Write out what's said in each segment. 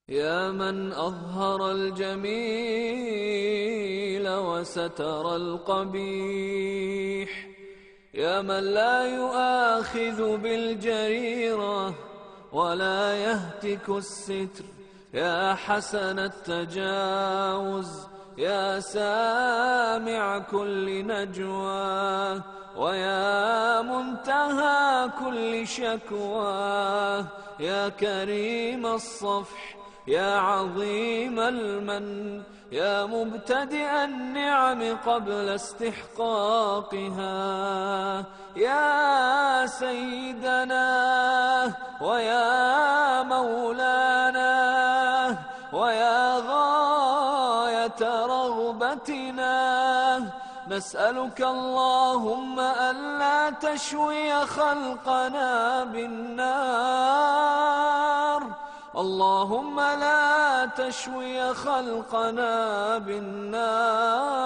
يا من أظهر الجميل وستر القبيح، يا من لا يؤاخذ بالجريرة ولا يهتك الستر، يا حسن التجاوز، يا سامع كل نجوى، ويا منتهى كل شكوى، يا كريم الصفح، يا عظيم المن، يا مبتدئ النعم قبل استحقاقها، يا سيدنا ويا مولانا ويا غاية رغبتنا، نسألك اللهم ألا تشوي خلقنا بالنار، اللهم لا تشوي خلقنا بالنار،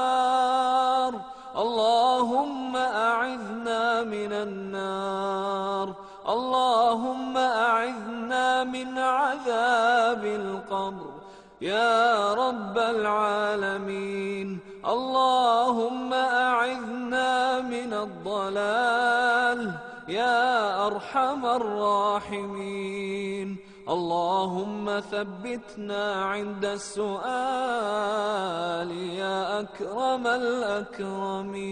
اللهم أعذنا من النار، اللهم أعذنا من عذاب القبر يا رب العالمين، اللهم أعذنا من الضلال يا أرحم الراحمين، اللهم ثبتنا عند السؤال يا أكرم الأكرمين.